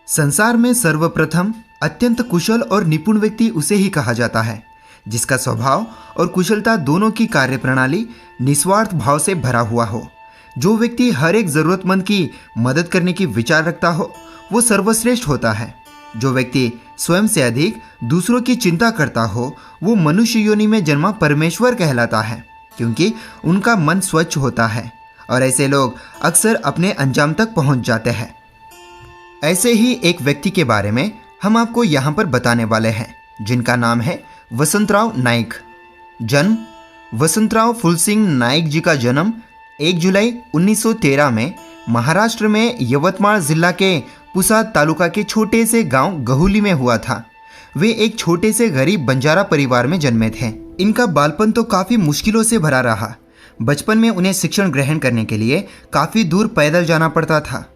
संसार में सर्वप्रथम अत्यंत कुशल और निपुण व्यक्ति उसे ही कहा जाता है जिसका स्वभाव और कुशलता दोनों की कार्यप्रणाली निस्वार्थ भाव से भरा हुआ हो। जो व्यक्ति हर एक जरूरतमंद की मदद करने की विचार रखता हो वो सर्वश्रेष्ठ होता है। जो व्यक्ति स्वयं से अधिक दूसरों की चिंता करता हो वो मनुष्य योनि में जन्मा परमेश्वर कहलाता है, क्योंकि उनका मन स्वच्छ होता है और ऐसे लोग अक्सर अपने अंजाम तक पहुंच जाते हैं। ऐसे ही एक व्यक्ति के बारे में हम आपको यहाँ पर बताने वाले हैं, जिनका नाम है वसंतराव नाईक। जन्म वसंतराव फुलसिंग नाईक जी का जन्म 1 जुलाई 1913 में महाराष्ट्र में यवतमाळ जिला के पुसाद तालुका के छोटे से गांव गहुली में हुआ था। वे एक छोटे से गरीब बंजारा परिवार में जन्मे थे। इनका बालपन तो काफ़ी मुश्किलों से भरा रहा। बचपन में उन्हें शिक्षण ग्रहण करने के लिए काफ़ी दूर पैदल जाना पड़ता था।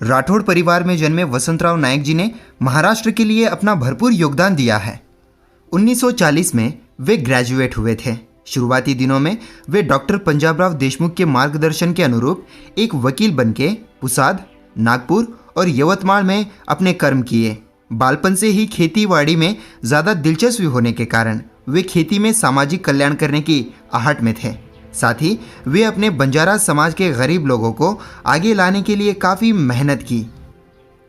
राठौड़ परिवार में जन्मे वसंतराव नाईक जी ने महाराष्ट्र के लिए अपना भरपूर योगदान दिया है। 1940 में वे ग्रेजुएट हुए थे। शुरुआती दिनों में वे डॉक्टर पंजाबराव देशमुख के मार्गदर्शन के अनुरूप एक वकील बनके पुसाद, नागपुर और यवतमाळ में अपने कर्म किए। बालपन से ही खेतीबाड़ी में ज़्यादा दिलचस्पी होने के कारण वे खेती में सामाजिक कल्याण करने की आहट में थे। साथ ही वे अपने बंजारा समाज के गरीब लोगों को आगे लाने के लिए काफ़ी मेहनत की।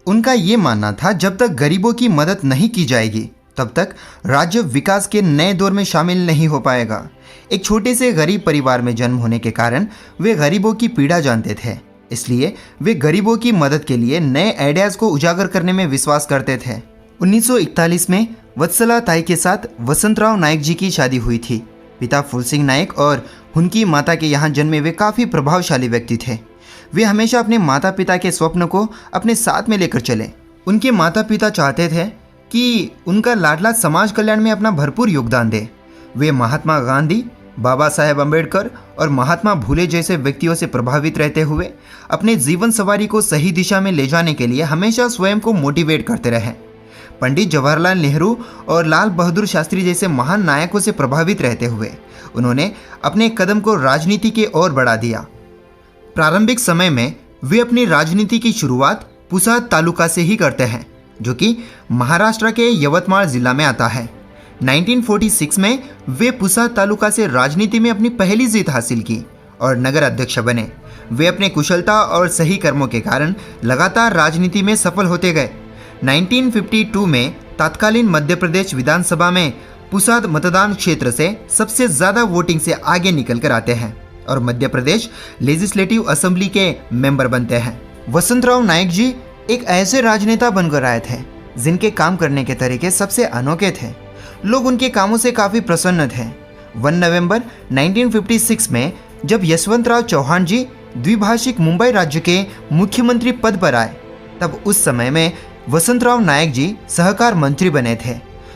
उनका ये मानना था जब तक गरीबों की मदद नहीं की जाएगी तब तक राज्य विकास के नए दौर में शामिल नहीं हो पाएगा। एक छोटे से गरीब परिवार में जन्म होने के कारण वे गरीबों की पीड़ा जानते थे, इसलिए वे गरीबों की मदद के लिए नए आइडियाज़ को उजागर करने में विश्वास करते थे। 1941 में वत्सला ताई के साथ वसंतराव नाईक जी की शादी हुई थी। पिता फुलसिंग नाईक और उनकी माता के यहाँ जन्मे वे काफ़ी प्रभावशाली व्यक्ति थे। वे हमेशा अपने माता पिता के स्वप्न को अपने साथ में लेकर चले। उनके माता पिता चाहते थे कि उनका लाडला समाज कल्याण में अपना भरपूर योगदान दे। वे महात्मा गांधी, बाबा साहेब अम्बेडकर और महात्मा फुले जैसे व्यक्तियों से प्रभावित रहते हुए अपने जीवन सवारी को सही दिशा में ले जाने के लिए हमेशा स्वयं को मोटिवेट करते रहे। पंडित जवाहरलाल नेहरू और लाल बहादुर शास्त्री जैसे महान नायकों से प्रभावित रहते हुए उन्होंने अपने कदम को राजनीति की ओर बढ़ा दिया। प्रारंभिक समय में वे अपनी राजनीति की शुरुआत पुसाद तालुका से ही करते हैं, जो कि महाराष्ट्र के यवतमाळ जिला में आता है। 1946 में वे पुसाद तालुका से राजनीति में अपनी पहली जीत हासिल की और नगर अध्यक्ष बने। वे अपने कुशलता और सही कर्मों के कारण लगातार राजनीति में सफल होते गए। 1952 में तत्कालीन मध्य प्रदेश विधानसभा में पुसाद मतदान क्षेत्र से सबसे ज़्यादा वोटिंग से आगे निकल कर आते हैं और मध्य प्रदेश लेजिस्लेटिव असेंबली के मेंबर बनते हैं। वसंतराव नाईक जी एक ऐसे राजनेता बनकर आए थे जिनके काम करने के तरीके सबसे अनोखे थे। लोग उनके कामों से काफ़ी प्रसन्न थे। 1 नवंबर 1956 में जब यशवंतराव चौहान जी द्विभाषिक मुंबई राज्य के मुख्यमंत्री पद पर आए तब उस समय में वसंतराव नाईक जी सहकार मंत्री बने थे।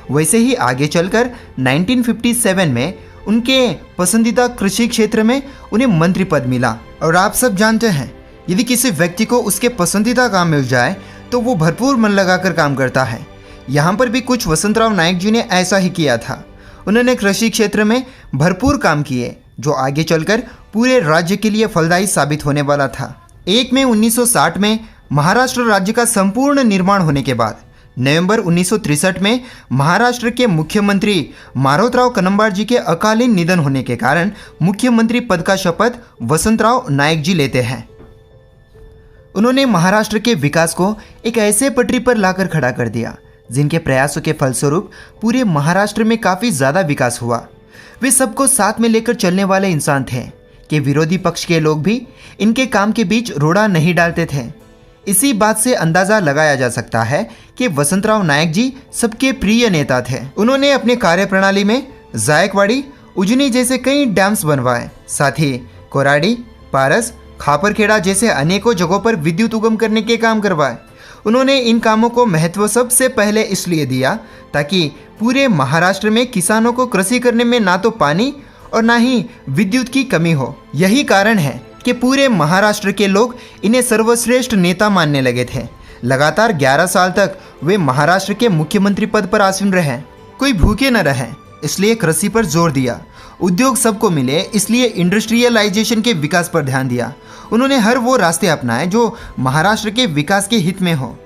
वैसे ही आगे चलकर 1957 में उनके पसंदीदा कृषि क्षेत्र में उन्हें मंत्री पद मिला। और आप सब जानते हैं यदि किसी व्यक्ति को उसके पसंदीदा काम मिल जाए तो वो भरपूर मन लगाकर काम करता है। यहाँ पर भी कुछ वसंतराव नाईक जी ने ऐसा ही किया था। उन्होंने कृषि क्षेत्र में भरपूर काम किए जो आगे चलकर पूरे राज्य के लिए फलदायी साबित होने वाला था। 1 मई 1960 में महाराष्ट्र राज्य का संपूर्ण निर्माण होने के बाद नवंबर 1963 में महाराष्ट्र के मुख्यमंत्री मारोतराव कन्नमवार जी के अकालीन निधन होने के कारण मुख्यमंत्री पद का शपथ वसंतराव नाईक जी लेते हैं। उन्होंने महाराष्ट्र के विकास को एक ऐसे पटरी पर लाकर खड़ा कर दिया जिनके प्रयासों के फलस्वरूप पूरे महाराष्ट्र में काफ़ी ज़्यादा विकास हुआ। वे सबको साथ में लेकर चलने वाले इंसान थे कि विरोधी पक्ष के लोग भी इनके काम के बीच रोड़ा नहीं डालते थे। इसी बात से अंदाज़ा लगाया जा सकता है कि वसंतराव नाईक जी सबके प्रिय नेता थे। उन्होंने अपने कार्यप्रणाली में जायकवाड़ी, उजनी जैसे कई डैम्स बनवाए। साथ ही कोराडी, पारस, खापरखेड़ा जैसे अनेकों जगहों पर विद्युत उगम करने के काम करवाए। उन्होंने इन कामों को महत्व सबसे पहले इसलिए दिया ताकि पूरे महाराष्ट्र में किसानों को कृषि करने में ना तो पानी और ना ही विद्युत की कमी हो। यही कारण है कि पूरे महाराष्ट्र के लोग इन्हें सर्वश्रेष्ठ नेता मानने लगे थे। लगातार 11 साल तक वे महाराष्ट्र के मुख्यमंत्री पद पर आसीन रहे। कोई भूखे न रहे, इसलिए कृषि पर जोर दिया। उद्योग सबको मिले, इसलिए इंडस्ट्रियलाइजेशन के विकास पर ध्यान दिया। उन्होंने हर वो रास्ते अपनाए जो महाराष्ट्र के विकास के हित में हो।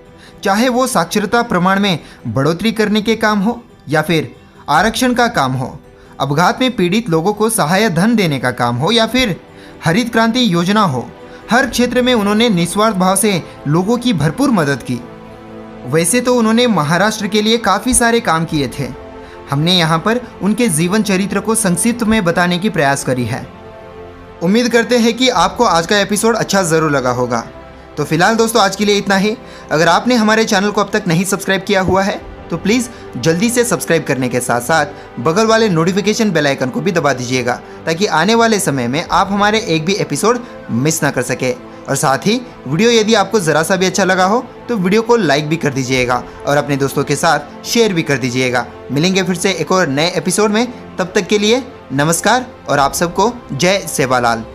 चाहे वो साक्षरता प्रमाण में बढ़ोतरी करने के काम हो या फिर आरक्षण का काम हो, अपघात में पीड़ित लोगों को सहायता धन देने का काम हो या फिर हरित क्रांति योजना हो, हर क्षेत्र में उन्होंने निस्वार्थ भाव से लोगों की भरपूर मदद की। वैसे तो उन्होंने महाराष्ट्र के लिए काफ़ी सारे काम किए थे। हमने यहाँ पर उनके जीवन चरित्र को संक्षिप्त में बताने की प्रयास करी है। उम्मीद करते हैं कि आपको आज का एपिसोड अच्छा ज़रूर लगा होगा। तो फिलहाल दोस्तों आज के लिए इतना ही। अगर आपने हमारे चैनल को अब तक नहीं सब्सक्राइब किया हुआ है तो प्लीज़ जल्दी से सब्सक्राइब करने के साथ साथ बगल वाले नोटिफिकेशन बेल आइकन को भी दबा दीजिएगा, ताकि आने वाले समय में आप हमारे एक भी एपिसोड मिस ना कर सके। और साथ ही वीडियो यदि आपको ज़रा सा भी अच्छा लगा हो तो वीडियो को लाइक भी कर दीजिएगा और अपने दोस्तों के साथ शेयर भी कर दीजिएगा। मिलेंगे फिर से एक और नए एपिसोड में, तब तक के लिए नमस्कार और आप सबको जय सेवालाल।